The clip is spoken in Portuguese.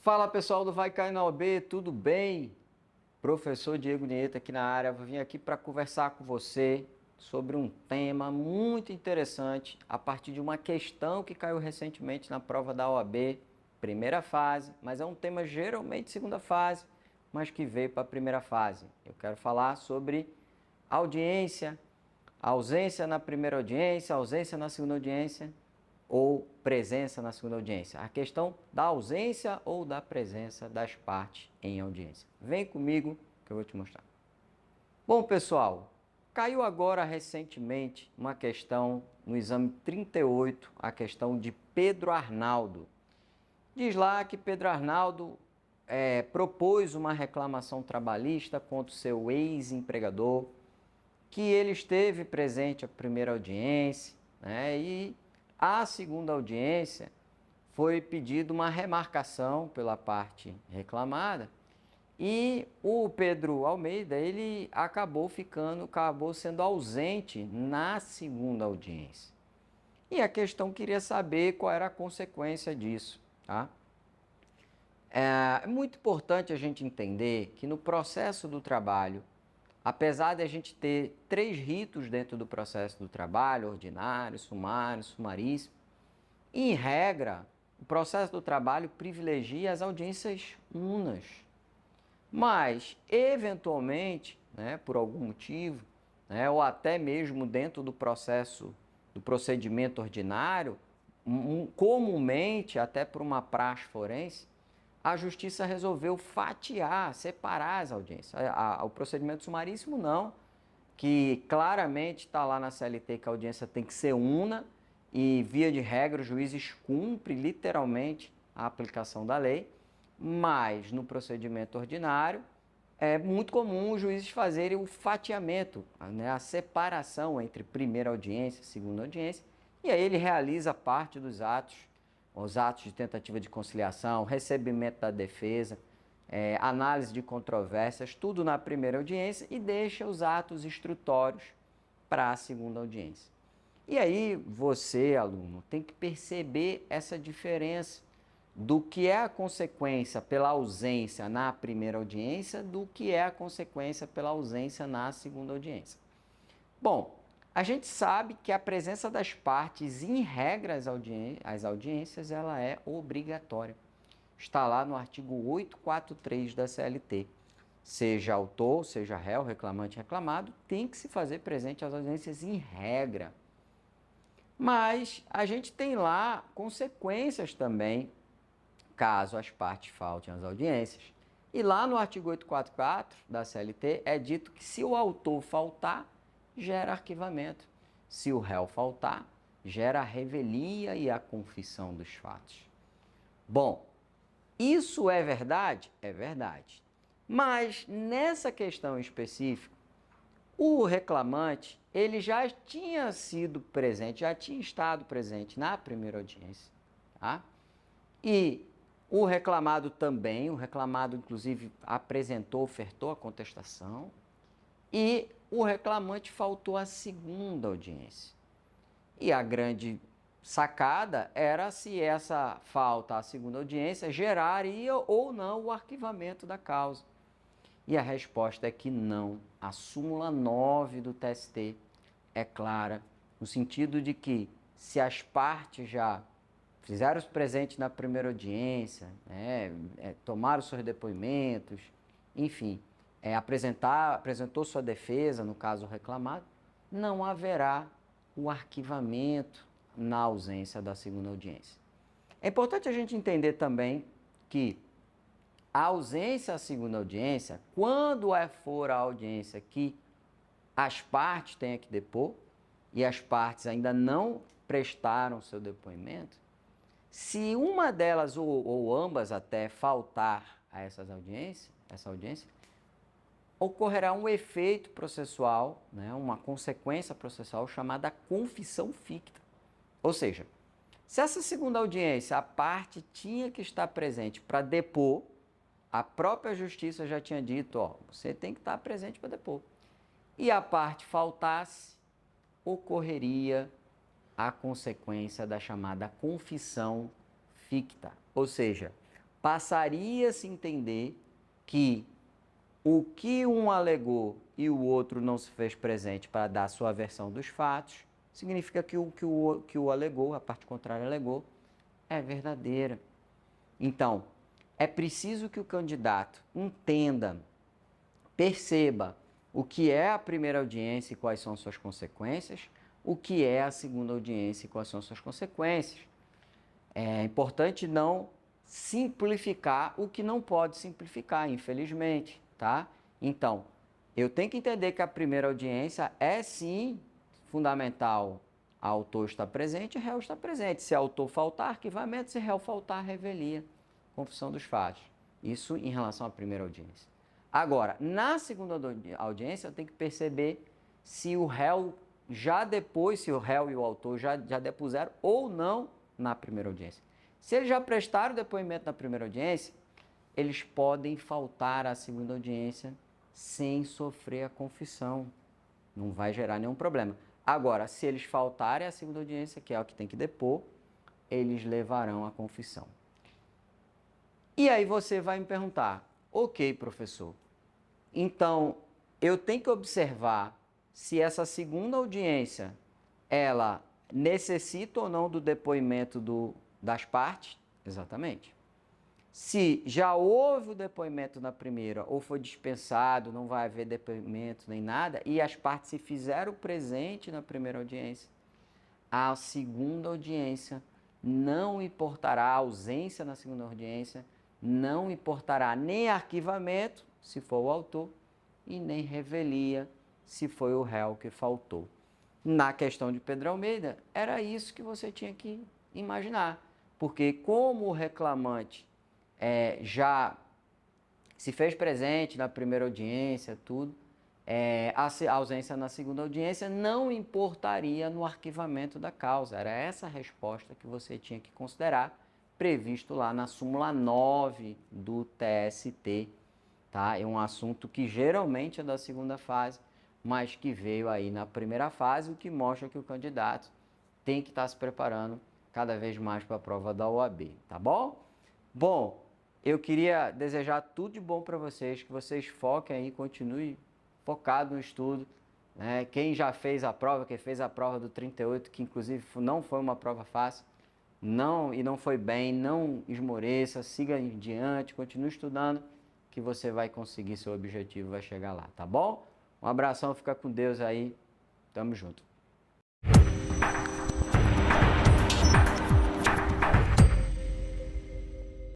Fala pessoal do Vai Cair na OAB, tudo bem? Professor Diego Nieta aqui na área, vou vir aqui para conversar com você sobre um tema muito interessante a partir de uma questão que caiu recentemente na prova da OAB, primeira fase, mas é um tema geralmente segunda fase, mas que veio para a primeira fase. Eu quero falar sobre audiência, ausência na primeira audiência, ausência na segunda audiência ou presença na segunda audiência. A questão da ausência ou da presença das partes em audiência. Vem comigo que eu vou te mostrar. Bom, pessoal, caiu agora recentemente uma questão no exame 38, a questão de Pedro Arnaldo. Diz lá que Pedro Arnaldo propôs uma reclamação trabalhista contra o seu ex-empregador, que ele esteve presente à primeira audiência, né, e a segunda audiência foi pedido uma remarcação pela parte reclamada e o Pedro Almeida ele acabou sendo ausente na segunda audiência. E a questão queria saber qual era a consequência disso, tá? É muito importante a gente entender que no processo do trabalho, apesar de a gente ter 3 ritos dentro do processo do trabalho, ordinário, sumário, sumaríssimo, em regra, o processo do trabalho privilegia as audiências unas. Mas, eventualmente, né, por algum motivo, né, ou até mesmo dentro do processo, do procedimento ordinário, comumente, até por uma praxe forense, a justiça resolveu fatiar, separar as audiências. O procedimento sumaríssimo não, que claramente está lá na CLT que a audiência tem que ser una e, via de regra, os juízes cumprem literalmente a aplicação da lei, mas no procedimento ordinário é muito comum os juízes fazerem o fatiamento, né, a separação entre primeira audiência e segunda audiência, e aí ele realiza parte dos atos, os atos de tentativa de conciliação, recebimento da defesa, análise de controvérsias, tudo na primeira audiência e deixa os atos instrutórios para a segunda audiência. E aí você, aluno, tem que perceber essa diferença do que é a consequência pela ausência na primeira audiência do que é a consequência pela ausência na segunda audiência. Bom, a gente sabe que a presença das partes, em regra, as audiências, ela é obrigatória. Está lá no artigo 843 da CLT. Seja autor, seja réu, reclamante, reclamado, tem que se fazer presente as audiências em regra. Mas a gente tem lá consequências também, caso as partes faltem às audiências. E lá no artigo 844 da CLT é dito que se o autor faltar, gera arquivamento. Se o réu faltar, gera a revelia e a confissão dos fatos. Bom, isso é verdade? É verdade. Mas nessa questão específica, o reclamante, ele já tinha sido presente, já tinha estado presente na primeira audiência, tá? E o reclamado também, o reclamado inclusive apresentou, ofertou a contestação, e o reclamante faltou à segunda audiência. E a grande sacada era se essa falta à segunda audiência geraria ou não o arquivamento da causa. E a resposta é que não. A súmula 9 do TST é clara, no sentido de que se as partes já fizeram os presentes na primeira audiência, né, tomaram seus depoimentos, enfim, apresentou sua defesa, no caso reclamado, não haverá o arquivamento na ausência da segunda audiência. É importante a gente entender também que a ausência à segunda audiência, quando for a audiência que as partes têm que depor e as partes ainda não prestaram seu depoimento, se uma delas ou ambas até faltar a essa audiência, ocorrerá um efeito processual, né, uma consequência processual chamada confissão ficta. Ou seja, se essa segunda audiência a parte tinha que estar presente para depor, a própria justiça já tinha dito, ó, você tem que estar presente para depor. E a parte faltasse, ocorreria a consequência da chamada confissão ficta. Ou seja, passaria a se entender que o que um alegou e o outro não se fez presente para dar a sua versão dos fatos, significa que o alegou, a parte contrária alegou, é verdadeira. Então, é preciso que o candidato entenda, perceba o que é a primeira audiência e quais são suas consequências, o que é a segunda audiência e quais são suas consequências. É importante não simplificar o que não pode simplificar, infelizmente, tá? Então, eu tenho que entender que a primeira audiência é sim fundamental. Autor está presente, réu está presente. Se autor faltar, arquivamento. Se réu faltar, revelia. Confissão dos fatos. Isso em relação à primeira audiência. Agora, na segunda audiência, eu tenho que perceber se o réu se o réu e o autor já depuseram ou não na primeira audiência. Se eles já prestaram depoimento na primeira audiência, eles podem faltar à segunda audiência sem sofrer a confissão. Não vai gerar nenhum problema. Agora, se eles faltarem à segunda audiência, que é o que tem que depor, eles levarão a confissão. E aí você vai me perguntar, ok, professor, então eu tenho que observar se essa segunda audiência, ela necessita ou não do depoimento das partes? Exatamente. Se já houve o depoimento na primeira ou foi dispensado, não vai haver depoimento nem nada, e as partes se fizeram presente na primeira audiência, a segunda audiência não importará, a ausência na segunda audiência, não importará nem arquivamento, se for o autor, e nem revelia, se foi o réu que faltou. Na questão de Pedro Almeida, era isso que você tinha que imaginar, porque como o reclamante já se fez presente na primeira audiência, tudo, a ausência na segunda audiência não importaria no arquivamento da causa. Era essa a resposta que você tinha que considerar, previsto lá na súmula 9 do TST. Tá? É um assunto que geralmente é da segunda fase, mas que veio aí na primeira fase, o que mostra que o candidato tem que estar se preparando cada vez mais para a prova da OAB, tá bom? Bom, eu queria desejar tudo de bom para vocês, que vocês foquem aí, continuem focados no estudo, né? Quem já fez a prova, quem fez a prova do 38, que inclusive não foi uma prova fácil, não foi bem, não esmoreça, siga em diante, continue estudando, que você vai conseguir seu objetivo, vai chegar lá, tá bom? Um abração, fica com Deus aí, tamo junto.